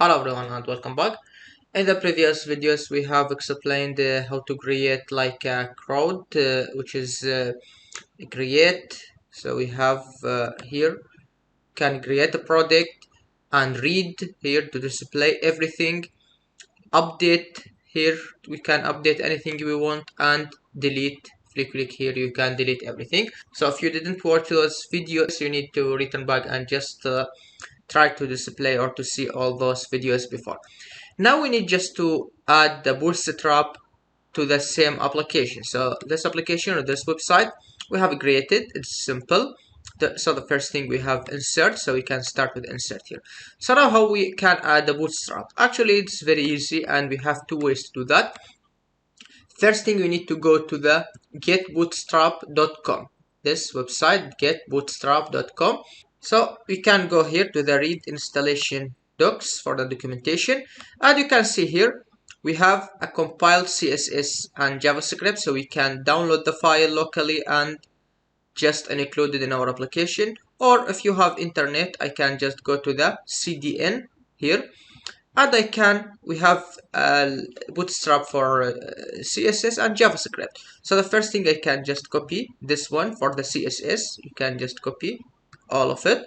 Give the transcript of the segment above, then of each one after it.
Hello everyone and welcome back. In the previous videos we have explained how to create like a crowd which is create. So we have here can create a product and read here to display everything. Update here we can update anything we want and delete. If you click here you can delete everything. So if you didn't watch those videos you need to return back and just try to display or to see all those videos before. Now we need just to add the Bootstrap to the same application. So this application or this website we have created, it's simple. So the first thing we have insert, so we can start with insert here. So now how we can add the Bootstrap? Actually it's very easy and we have two ways to do that. First thing we need to go to the getbootstrap.com, this website getbootstrap.com. So we can go here to the read installation docs for the documentation, and you can see here we have a compiled CSS and JavaScript, so we can download the file locally and just include it in our application. Or if you have internet, I can just go to the CDN here, and we have Bootstrap for CSS and JavaScript. So the first thing I can just copy this one for the CSS. You can just copy all of it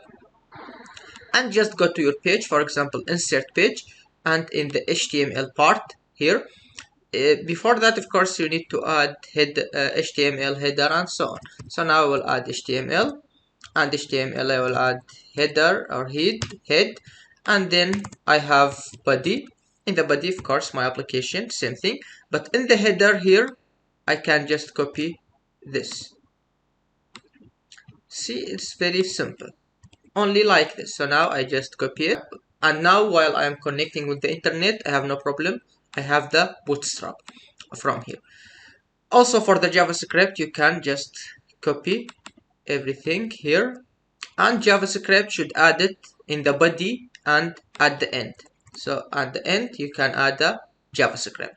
and just go to your page, for example insert page, and in the HTML part here, before that of course you need to add HTML header and so on. So now I will add HTML, and HTML I will add header or head, and then I have body. In the body of course my application, same thing, but in the header here I can just copy this. See, it's very simple, only like this. So now I just copy it, and now while I am connecting with the internet I have no problem, I have the Bootstrap from here. Also for the JavaScript you can just copy everything here, and JavaScript should add it in the body and at the end. So at the end you can add the JavaScript.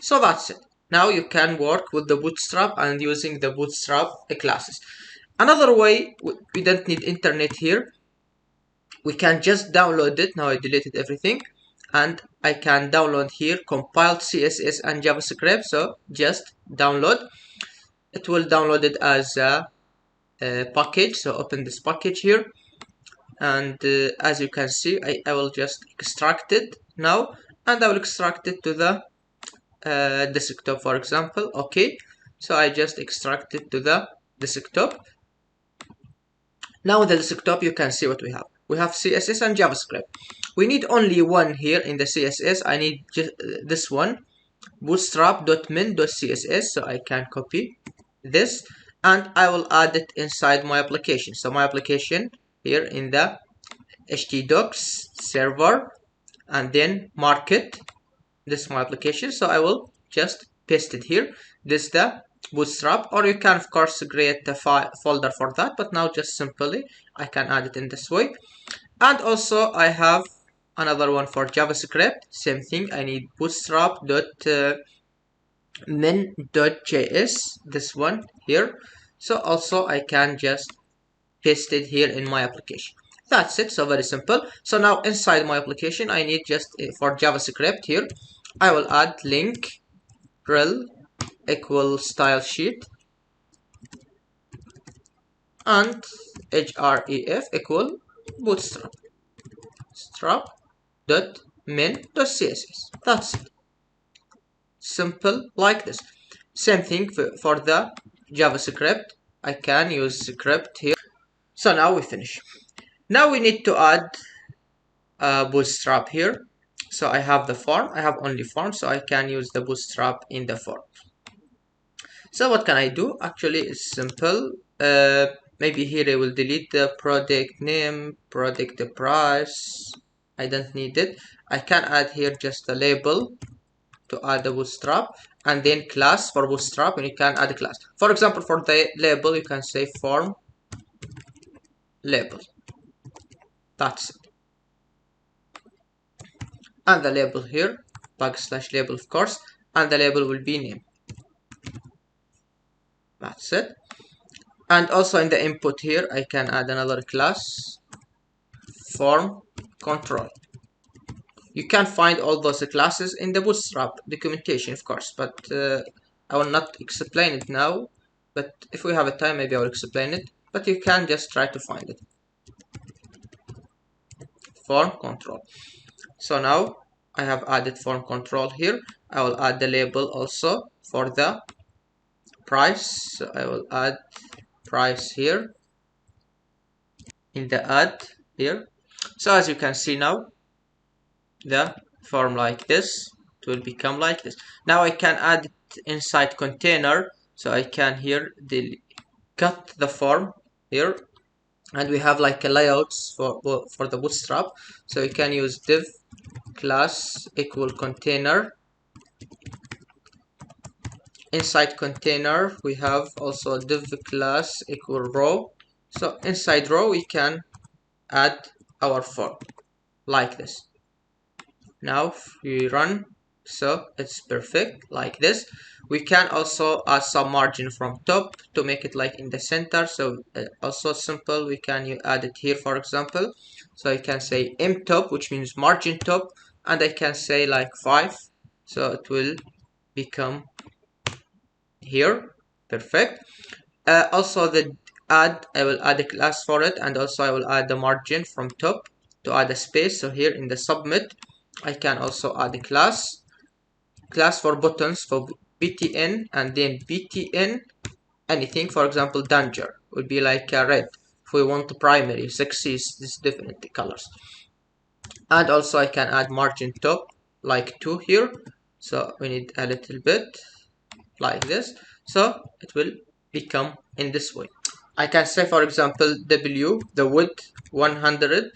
So that's it. Now you can work with the Bootstrap and using the Bootstrap classes. Another way, we don't need internet here, we can just download it. Now I deleted everything, and I can download here compiled CSS and JavaScript. So just download, it will download it as a package. So open this package here, and as you can see I will just extract it now, and I will extract it to the desktop, for example. Okay, so I just extract it to the desktop. Now in the desktop you can see what we have. We have CSS and JavaScript. We need only one here in the CSS. I need just this one, bootstrap.min.css. So I can copy this and I will add it inside my application. So my application here in the htdocs server, and then market, this is my application. So I will just paste it here. This is the Bootstrap, or you can of course create a folder for that, but now just simply I can add it in this way. And also I have another one for JavaScript, same thing. I need bootstrap.min.js, this one here. So also I can just paste it here in my application. That's it. So very simple. So now inside my application I need just for JavaScript here I will add link rel equal style sheet and href equal bootstrap min.css. That's it. Simple like this. Same thing for the JavaScript. I can use script here. So now we finish. Now we need to add Bootstrap here. So I have the form, I have only form, so I can use the Bootstrap in the form. So what can I do? Actually it's simple. Maybe here I will delete the product name, product price. I don't need it. I can add here just a label to add the Bootstrap, and then class for Bootstrap, and you can add a class. For example, for the label you can say form label. That's it. And the label here, \label of course, and the label will be name. That's it. And also in the input here I can add another class, form control. You can find all those classes in the Bootstrap documentation, of course, but I will not explain it now. But if we have a time, maybe I will explain it. But you can just try to find it. Form control. So now I have added form control here. I will add the label also for the price. So I will add price here in the add here. So as you can see now, the form like this, it will become like this. Now I can add it inside container, so I can here cut the form here, and we have like a layouts for the Bootstrap. So you can use div class equal container. Inside container we have also div class equal row. So inside row we can add our form like this. Now if we run, so it's perfect like this. We can also add some margin from top to make it like in the center. So also simple, we can add it here, for example. So I can say m top, which means margin top, and I can say like 5, so it will become here. Perfect. Also the add, I will add a class for it, and also I will add the margin from top to add a space. So here in the submit I can also add a class for buttons for btn, and then btn anything. For example, danger would be like a red. If we want the primary success, this different colors. And also I can add margin top like 2 here, so we need a little bit like this, so it will become in this way. I can say, for example, w the width 100,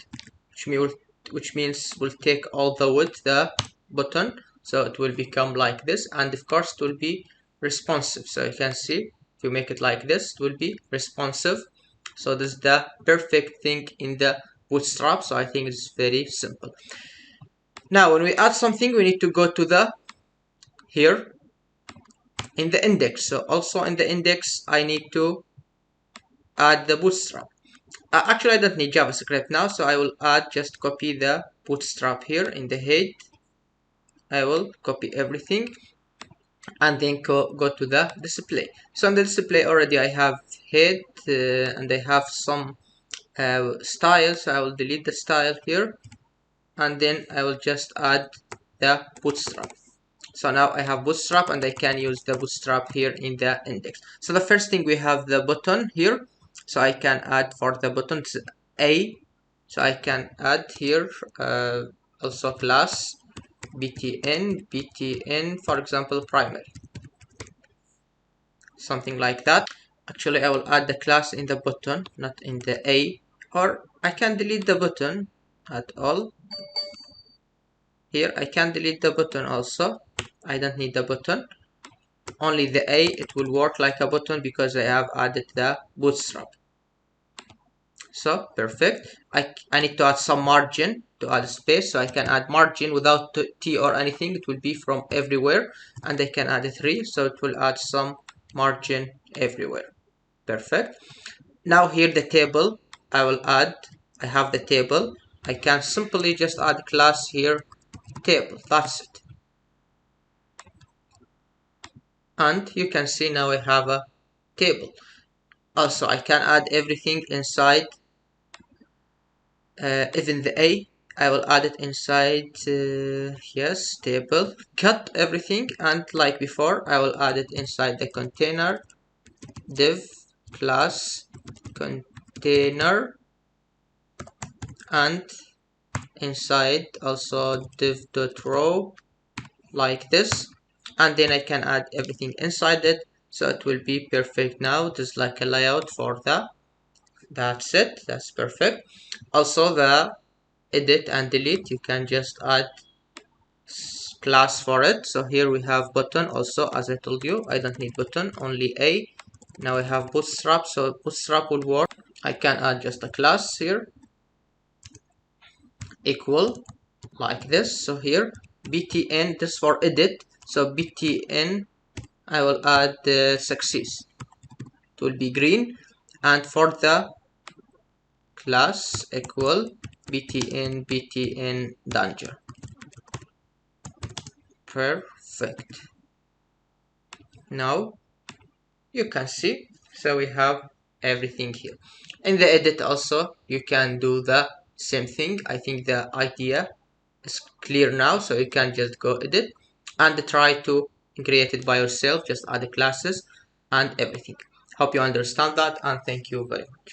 which means we'll take all the width the button, so it will become like this. And of course it will be responsive, so you can see if you make it like this, it will be responsive. So this is the perfect thing in the Bootstrap. So I think it's very simple. Now when we add something, we need to go to the here in the index. So also in the index I need to add the Bootstrap. Actually I don't need JavaScript now, so I will add, just copy the Bootstrap here in the head. I will copy everything and then go to the display. So on the display already I have head and I have some styles. So I will delete the style here, and then I will just add the Bootstrap. So now I have Bootstrap and I can use the Bootstrap here in the index. So the first thing, we have the button here. So I can add for the buttons a. So I can add here also class btn, for example, primary. Something like that. Actually I will add the class in the button, not in the a. Or I can delete the button at all. Here I can delete the button also. I don't need the button. Only the A, it will work like a button because I have added the Bootstrap. So perfect. I need to add some margin to add space. So I can add margin without T or anything. It will be from everywhere. And I can add a 3. So it will add some margin everywhere. Perfect. Now here the table I will add. I have the table. I can simply just add class here table. That's it. And you can see now I have a table. Also I can add everything inside, even the A, I will add it inside, yes, table, cut everything, and like before I will add it inside the container, div class container, and inside also div.row like this, and then I can add everything inside it, so it will be perfect. Now this is like a layout for the, that's it, that's perfect. Also the edit and delete, you can just add class for it. So here we have button. Also, as I told you, I don't need button, only a. Now I have Bootstrap, so Bootstrap will work. I can add just a class here equal like this. So here btn, this for edit, so btn I will add the success, it will be green. And for the class equal btn danger. Perfect. Now you can see, so we have everything here. In the edit also you can do the same thing. I think the idea is clear now, so you can just go edit and try to create it by yourself. Just add the classes and everything. Hope you understand that, and thank you very much.